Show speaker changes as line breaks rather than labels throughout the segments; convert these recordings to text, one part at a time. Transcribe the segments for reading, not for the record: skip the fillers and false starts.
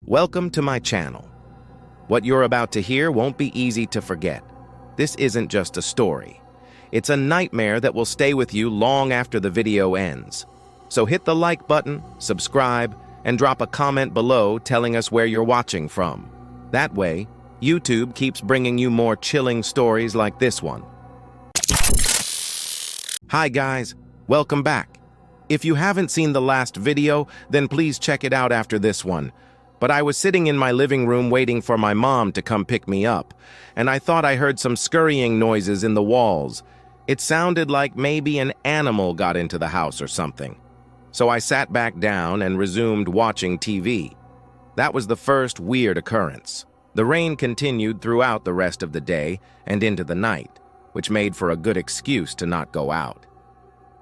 Welcome to my channel. What you're about to hear won't be easy to forget. This isn't just a story. It's a nightmare that will stay with you long after the video ends. So hit the like button, subscribe, and drop a comment below telling us where you're watching from. That way, YouTube keeps bringing you more chilling stories like this one. Hi guys, welcome back. If you haven't seen the last video, then please check it out after this one. But I was sitting in my living room waiting for my mom to come pick me up, and I thought I heard some scurrying noises in the walls. It sounded like maybe an animal got into the house or something. So I sat back down and resumed watching TV. That was the first weird occurrence. The rain continued throughout the rest of the day and into the night, which made for a good excuse to not go out.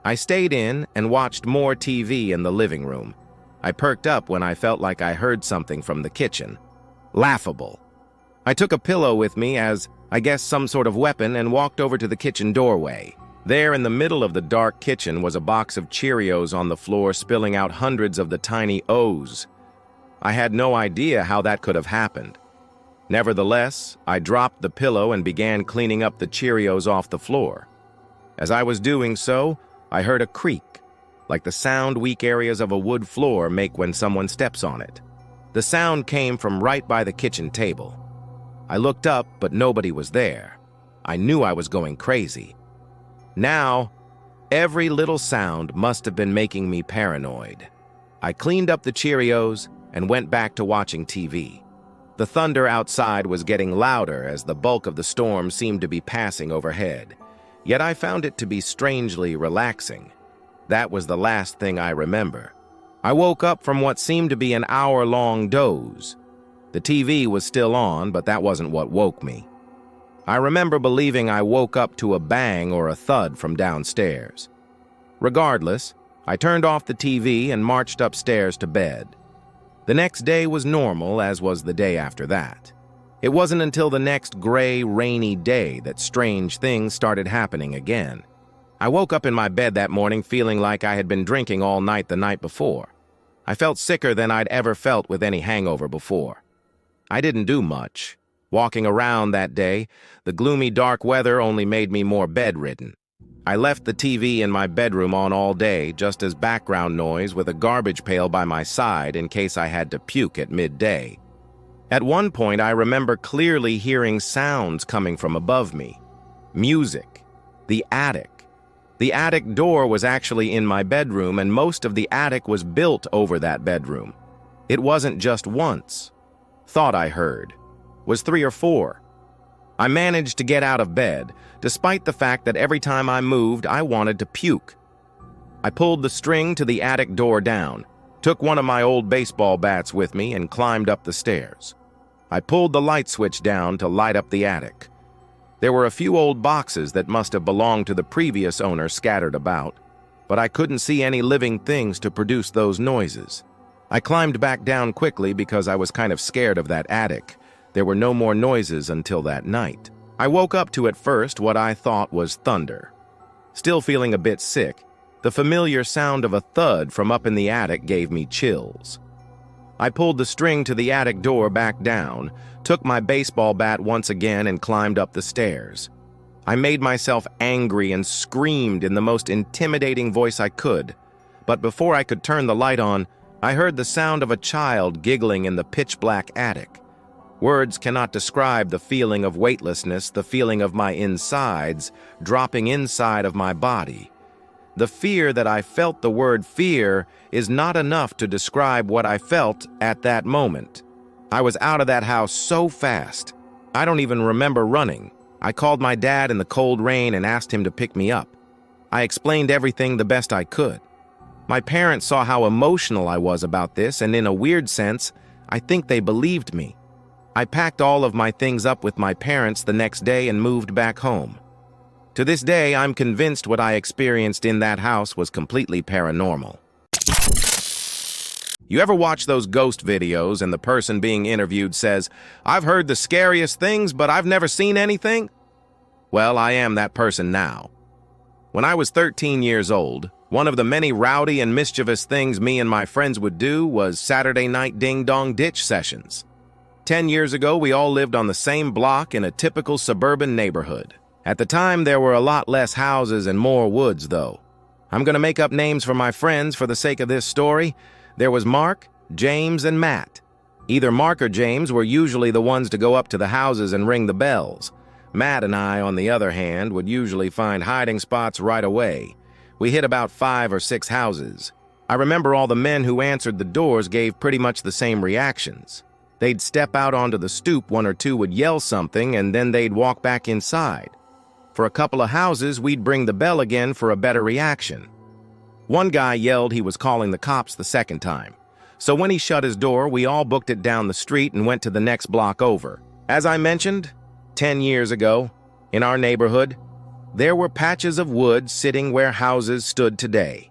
I stayed in and watched more TV in the living room. I perked up when I felt like I heard something from the kitchen. Laughable. I took a pillow with me as, I guess, some sort of weapon and walked over to the kitchen doorway. There in the middle of the dark kitchen was a box of Cheerios on the floor spilling out hundreds of the tiny O's. I had no idea how that could have happened. Nevertheless, I dropped the pillow and began cleaning up the Cheerios off the floor. As I was doing so, I heard a creak, like the sound weak areas of a wood floor make when someone steps on it. The sound came from right by the kitchen table. I looked up, but nobody was there. I knew I was going crazy. Now, every little sound must have been making me paranoid. I cleaned up the Cheerios and went back to watching TV. The thunder outside was getting louder as the bulk of the storm seemed to be passing overhead. Yet I found it to be strangely relaxing. That was the last thing I remember. I woke up from what seemed to be an hour-long doze. The TV was still on, but that wasn't what woke me. I remember believing I woke up to a bang or a thud from downstairs. Regardless, I turned off the TV and marched upstairs to bed. The next day was normal, as was the day after that. It wasn't until the next gray, rainy day that strange things started happening again. I woke up in my bed that morning feeling like I had been drinking all night the night before. I felt sicker than I'd ever felt with any hangover before. I didn't do much. Walking around that day, the gloomy dark weather only made me more bedridden. I left the TV in my bedroom on all day just as background noise with a garbage pail by my side in case I had to puke at midday. At one point, I remember clearly hearing sounds coming from above me. Music. The attic. The attic door was actually in my bedroom, and most of the attic was built over that bedroom. It wasn't just once. Thought I heard. Was 3 or 4. I managed to get out of bed, despite the fact that every time I moved, I wanted to puke. I pulled the string to the attic door down, took one of my old baseball bats with me, and climbed up the stairs. I pulled the light switch down to light up the attic. There were a few old boxes that must have belonged to the previous owner scattered about, but I couldn't see any living things to produce those noises. I climbed back down quickly because I was kind of scared of that attic. There were no more noises until that night. I woke up to at first what I thought was thunder. Still feeling a bit sick, the familiar sound of a thud from up in the attic gave me chills. I pulled the string to the attic door back down, took my baseball bat once again and climbed up the stairs. I made myself angry and screamed in the most intimidating voice I could. But before I could turn the light on, I heard the sound of a child giggling in the pitch-black attic. Words cannot describe the feeling of weightlessness, the feeling of my insides dropping inside of my body. The fear that I felt, the word fear, is not enough to describe what I felt at that moment. I was out of that house so fast. I don't even remember running. I called my dad in the cold rain and asked him to pick me up. I explained everything the best I could. My parents saw how emotional I was about this, and in a weird sense, I think they believed me. I packed all of my things up with my parents the next day and moved back home. To this day, I'm convinced what I experienced in that house was completely paranormal. You ever watch those ghost videos and the person being interviewed says, "I've heard the scariest things, but I've never seen anything"? Well, I am that person now. When I was 13 years old, One of the many rowdy and mischievous things me and my friends would do was Saturday night ding-dong ditch sessions. 10 years ago, we all lived on the same block in a typical suburban neighborhood. At the time, there were a lot less houses and more woods, though. I'm going to make up names for my friends for the sake of this story. There was Mark, James, and Matt. Either Mark or James were usually the ones to go up to the houses and ring the bells. Matt and I, on the other hand, would usually find hiding spots right away. We hit about 5 or 6 houses. I remember all the men who answered the doors gave pretty much the same reactions. They'd step out onto the stoop, one or two would yell something, and then they'd walk back inside. For a couple of houses, we'd bring the bell again for a better reaction. One guy yelled he was calling the cops the second time. So when he shut his door, we all booked it down the street and went to the next block over. As I mentioned, 10 years ago, in our neighborhood, there were patches of wood sitting where houses stood today.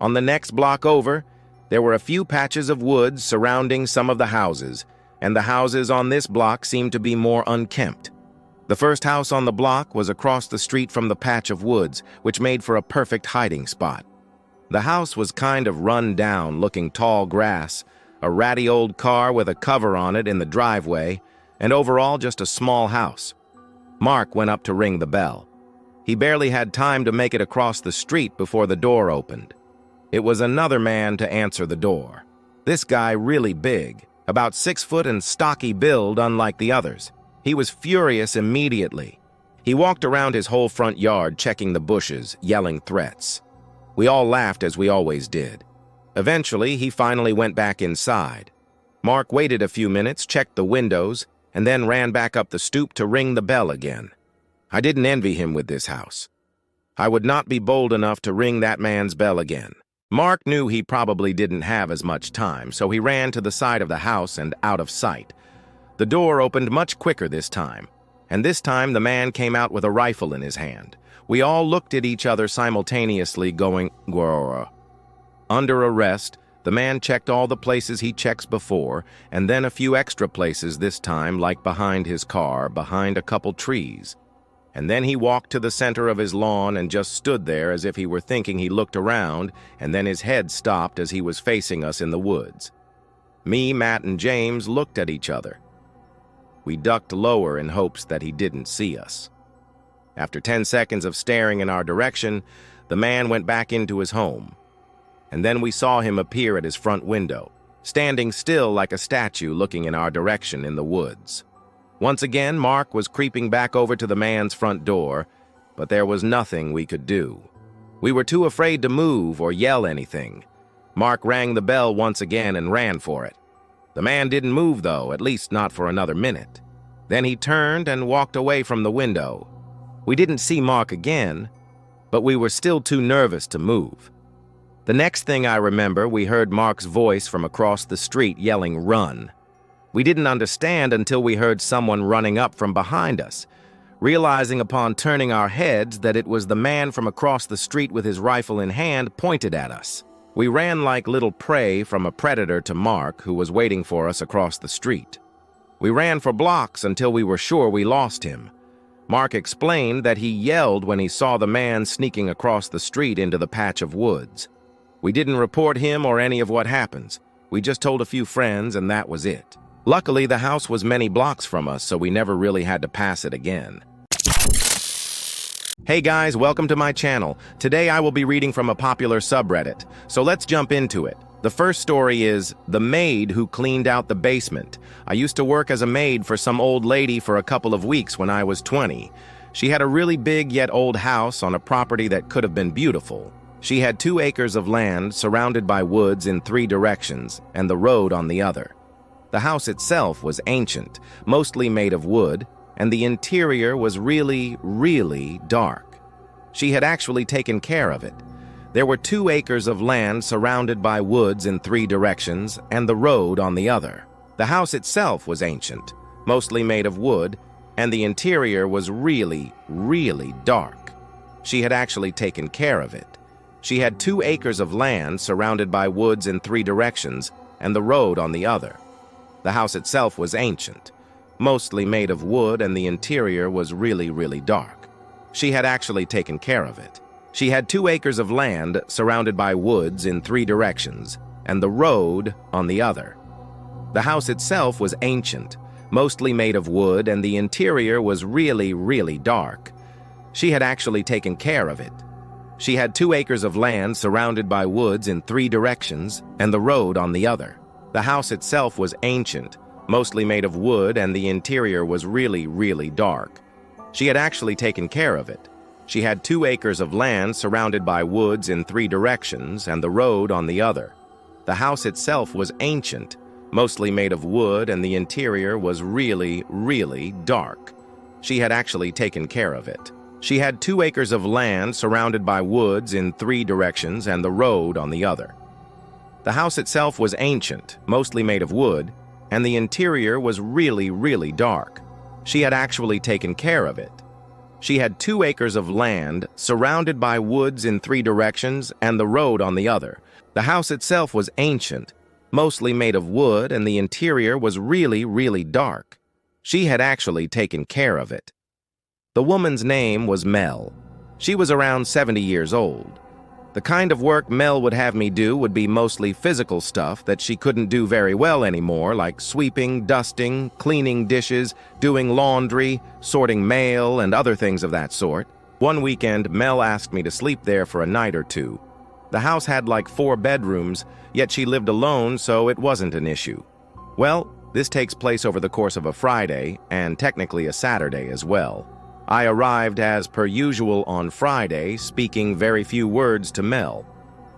On the next block over, there were a few patches of wood surrounding some of the houses, and the houses on this block seemed to be more unkempt. The first house on the block was across the street from the patch of woods, which made for a perfect hiding spot. The house was kind of run down, looking tall grass, a ratty old car with a cover on it in the driveway, and overall just a small house. Mark went up to ring the bell. He barely had time to make it across the street before the door opened. It was another man to answer the door. This guy really big, about 6 foot and stocky build unlike the others. He was furious immediately. He walked around his whole front yard checking the bushes, yelling threats. We all laughed as we always did. Eventually, he finally went back inside. Mark waited a few minutes, checked the windows, and then ran back up the stoop to ring the bell again. I didn't envy him with this house. I would not be bold enough to ring that man's bell again. Mark knew he probably didn't have as much time, so he ran to the side of the house and out of sight. The door opened much quicker this time, and this time the man came out with a rifle in his hand. We all looked at each other simultaneously, going, "Grrr." Under arrest, the man checked all the places he checks before, and then a few extra places this time, like behind his car, behind a couple trees. And then he walked to the center of his lawn and just stood there as if he were thinking. He looked around, and then his head stopped as he was facing us in the woods. Me, Matt, and James looked at each other. We ducked lower in hopes that he didn't see us. After 10 seconds of staring in our direction, the man went back into his home. And then we saw him appear at his front window, standing still like a statue looking in our direction in the woods. Once again, Mark was creeping back over to the man's front door, but there was nothing we could do. We were too afraid to move or yell anything. Mark rang the bell once again and ran for it. The man didn't move, though, at least not for another minute. Then he turned and walked away from the window. We didn't see Mark again, but we were still too nervous to move. The next thing I remember, we heard Mark's voice from across the street yelling, "Run." We didn't understand until we heard someone running up from behind us, realizing upon turning our heads that it was the man from across the street with his rifle in hand pointed at us. We ran like little prey from a predator to Mark, who was waiting for us across the street. We ran for blocks until we were sure we lost him. Mark explained that he yelled when he saw the man sneaking across the street into the patch of woods. We didn't report him or any of what happens. We just told a few friends, and that was it. Luckily, the house was many blocks from us, so we never really had to pass it again. Hey guys, welcome to my channel. Today I will be reading from a popular subreddit, so let's jump into it. The first story is The Maid Who Cleaned Out the Basement. I used to work as a maid for some old lady for a couple of weeks when I was 20. She had a really big yet old house on a property that could have been beautiful. She had 2 acres of land surrounded by woods in 3 directions and the road on the other. The house itself was ancient, mostly made of wood, and the interior was really, really dark. She had actually taken care of it. There were 2 acres of land surrounded by woods in 3 directions and the road on the other. The house itself was ancient, mostly made of wood, and the interior was really, really dark. She had actually taken care of it. She had 2 acres of land surrounded by woods in 3 directions and the road on the other. The house itself was ancient, mostly made of wood, and the interior was really, really dark. She had actually taken care of it. She had 2 acres of land surrounded by woods in 3 directions, and the road on the other. The house itself was ancient, mostly made of wood, and the interior was really, really dark. She had actually taken care of it. She had 2 acres of land surrounded by woods in 3 directions, and the road on the other. The house itself was ancient, mostly made of wood, and the interior was really, really dark. She had actually taken care of it. She had 2 acres of land surrounded by woods in 3 directions, and the road on the other. The house itself was ancient, mostly made of wood, and the interior was really, really dark. She had actually taken care of it. She had 2 acres of land surrounded by woods in 3 directions, and the road on the other. The house itself was ancient, mostly made of wood, and the interior was really, really dark. She had actually taken care of it. She had 2 acres of land surrounded by woods in 3 directions, and the road on the other. The house itself was ancient, mostly made of wood, and the interior was really, really dark. She had actually taken care of it. The woman's name was Mel. She was around 70 years old. The kind of work Mel would have me do would be mostly physical stuff that she couldn't do very well anymore, like sweeping, dusting, cleaning dishes, doing laundry, sorting mail, and other things of that sort. One weekend, Mel asked me to sleep there for a night or 2. The house had like 4 bedrooms, yet she lived alone, so it wasn't an issue. Well, this takes place over the course of a Friday, and technically a Saturday as well. I arrived as per usual on Friday, speaking very few words to Mel.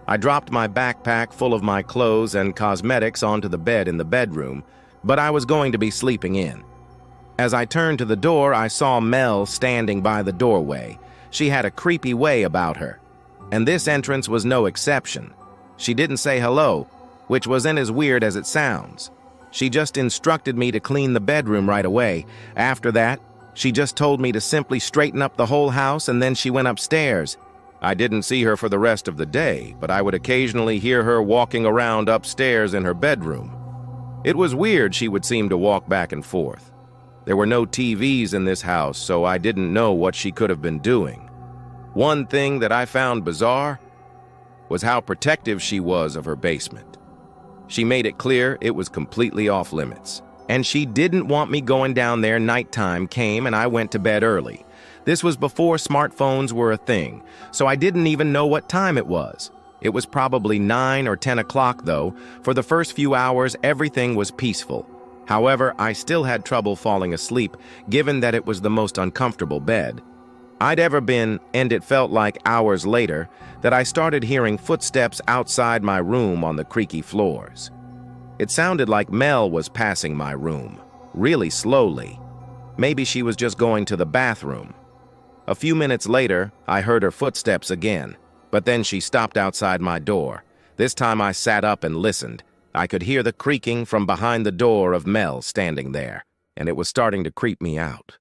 I dropped my backpack full of my clothes and cosmetics onto the bed in the bedroom, but I was going to be sleeping in. As I turned to the door, I saw Mel standing by the doorway. She had a creepy way about her, and this entrance was no exception. She didn't say hello, which wasn't as weird as it sounds. She just instructed me to clean the bedroom right away. After that, she just told me to simply straighten up the whole house, and then she went upstairs. I didn't see her for the rest of the day, but I would occasionally hear her walking around upstairs in her bedroom. It was weird she would seem to walk back and forth. There were no TVs in this house, so I didn't know what she could have been doing. One thing that I found bizarre was how protective she was of her basement. She made it clear it was completely off limits. And she didn't want me going down there. Nighttime came and I went to bed early. This was before smartphones were a thing, so I didn't even know what time it was. It was probably 9 or 10 o'clock though. For the first few hours, everything was peaceful. However, I still had trouble falling asleep, given that it was the most uncomfortable bed I'd ever been, and it felt like hours later that I started hearing footsteps outside my room on the creaky floors. It sounded like Mel was passing my room, really slowly. Maybe she was just going to the bathroom. A few minutes later, I heard her footsteps again, but then she stopped outside my door. This time I sat up and listened. I could hear the creaking from behind the door of Mel standing there, and it was starting to creep me out.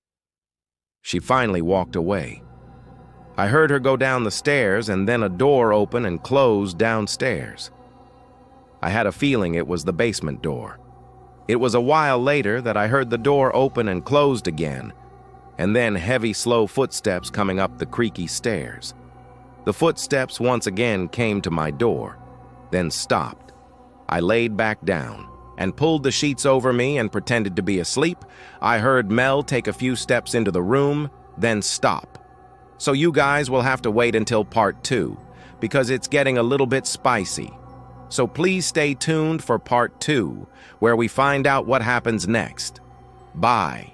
She finally walked away. I heard her go down the stairs, and then a door open and close downstairs. I had a feeling it was the basement door. It was a while later that I heard the door open and closed again, and then heavy, slow footsteps coming up the creaky stairs. The footsteps once again came to my door, then stopped. I laid back down and pulled the sheets over me and pretended to be asleep. I heard Mel take a few steps into the room, then stop. So you guys will have to wait until part 2, because it's getting a little bit spicy. So please stay tuned for part 2, where we find out what happens next. Bye.